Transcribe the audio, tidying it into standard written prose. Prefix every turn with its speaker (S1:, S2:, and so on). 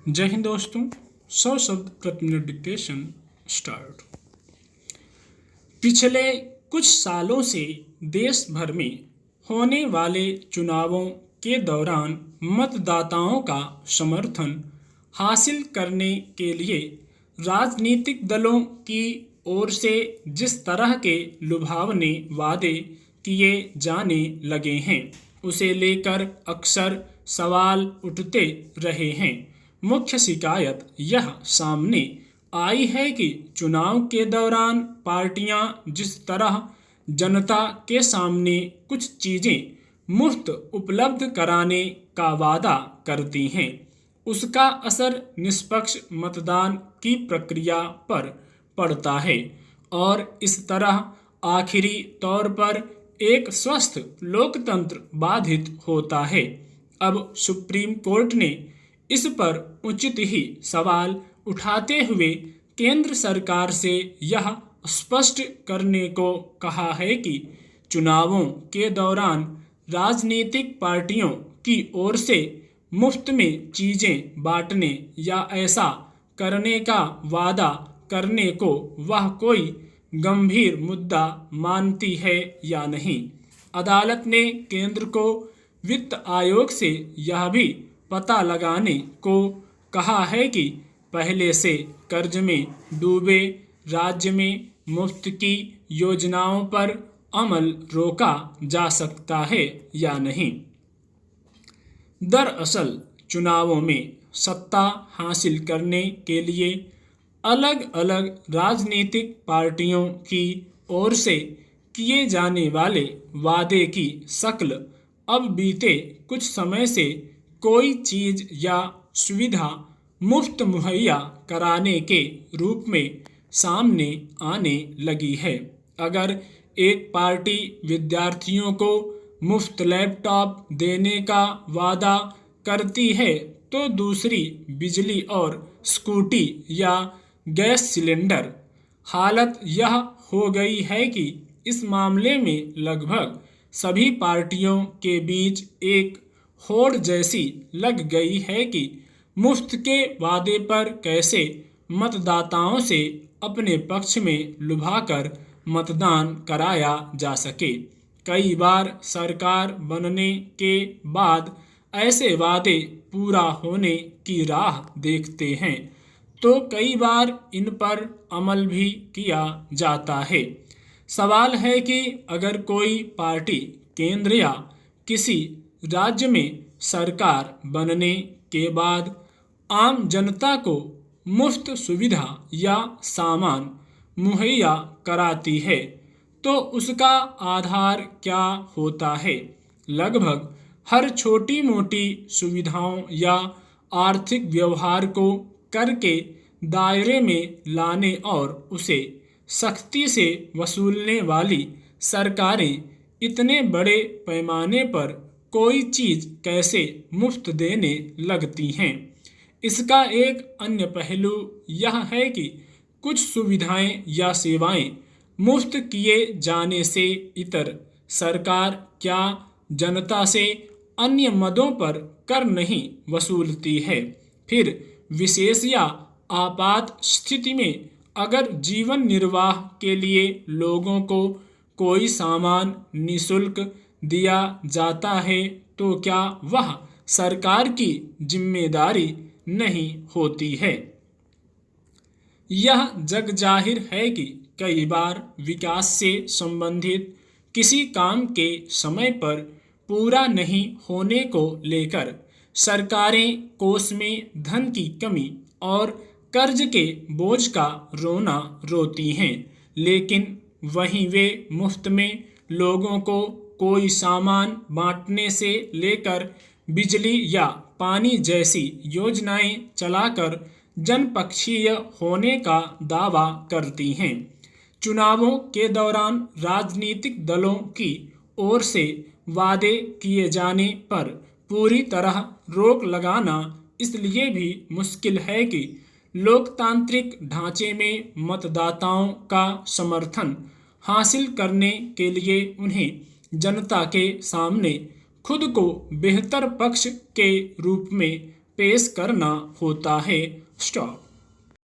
S1: जय हिंद दोस्तों। 100 शब्द प्रति मिनट डिक्टेशन स्टार्ट। पिछले कुछ सालों से देश भर में होने वाले चुनावों के दौरान मतदाताओं का समर्थन हासिल करने के लिए राजनीतिक दलों की ओर से जिस तरह के लुभावने वादे किए जाने लगे हैं, उसे लेकर अक्सर सवाल उठते रहे हैं। मुख्य शिकायत यह सामने आई है कि चुनाव के दौरान पार्टियां जिस तरह जनता के सामने कुछ चीजें मुफ्त उपलब्ध कराने का वादा करती हैं, उसका असर निष्पक्ष मतदान की प्रक्रिया पर पड़ता है और इस तरह आखिरी तौर पर एक स्वस्थ लोकतंत्र बाधित होता है। अब सुप्रीम कोर्ट ने इस पर उचित ही सवाल उठाते हुए केंद्र सरकार से यह स्पष्ट करने को कहा है कि चुनावों के दौरान राजनीतिक पार्टियों की ओर से मुफ्त में चीजें बांटने या ऐसा करने का वादा करने को वह कोई गंभीर मुद्दा मानती है या नहीं। अदालत ने केंद्र को वित्त आयोग से यह भी पता लगाने को कहा है कि पहले से कर्ज में डूबे राज्य में मुफ्त की योजनाओं पर अमल रोका जा सकता है या नहीं। दरअसल चुनावों में सत्ता हासिल करने के लिए अलग अलग राजनीतिक पार्टियों की ओर से किए जाने वाले वादे की शक्ल अब बीते कुछ समय से कोई चीज या सुविधा मुफ्त मुहैया कराने के रूप में सामने आने लगी है। अगर एक पार्टी विद्यार्थियों को मुफ्त लैपटॉप देने का वादा करती है तो दूसरी बिजली और स्कूटी या गैस सिलेंडर। हालत यह हो गई है कि इस मामले में लगभग सभी पार्टियों के बीच एक होड़ जैसी लग गई है कि मुफ्त के वादे पर कैसे मतदाताओं से अपने पक्ष में लुभाकर मतदान कराया जा सके। कई बार सरकार बनने के बाद ऐसे वादे पूरा होने की राह देखते हैं तो कई बार इन पर अमल भी किया जाता है। सवाल है कि अगर कोई पार्टी केंद्र या किसी राज्य में सरकार बनने के बाद आम जनता को मुफ्त सुविधा या सामान मुहैया कराती है तो उसका आधार क्या होता है। लगभग हर छोटी मोटी सुविधाओं या आर्थिक व्यवहार को कर के दायरे में लाने और उसे सख्ती से वसूलने वाली सरकारें इतने बड़े पैमाने पर कोई चीज कैसे मुफ्त देने लगती हैं। इसका एक अन्य पहलू यह है कि कुछ सुविधाएं या सेवाएं मुफ्त किए जाने से इतर सरकार क्या जनता से अन्य मदों पर कर नहीं वसूलती है। फिर विशेष या आपात स्थिति में अगर जीवन निर्वाह के लिए लोगों को कोई सामान निःशुल्क दिया जाता है तो क्या वह सरकार की जिम्मेदारी नहीं होती है। यह जग जाहिर है कि कई बार विकास से संबंधित किसी काम के समय पर पूरा नहीं होने को लेकर सरकारें कोष में धन की कमी और कर्ज के बोझ का रोना रोती हैं, लेकिन वहीं वे मुफ्त में लोगों को कोई सामान बांटने से लेकर बिजली या पानी जैसी योजनाएं चलाकर जनपक्षीय होने का दावा करती हैं। चुनावों के दौरान राजनीतिक दलों की ओर से वादे किए जाने पर पूरी तरह रोक लगाना इसलिए भी मुश्किल है कि लोकतांत्रिक ढांचे में मतदाताओं का समर्थन हासिल करने के लिए उन्हें जनता के सामने खुद को बेहतर पक्ष के रूप में पेश करना होता है। स्टॉप।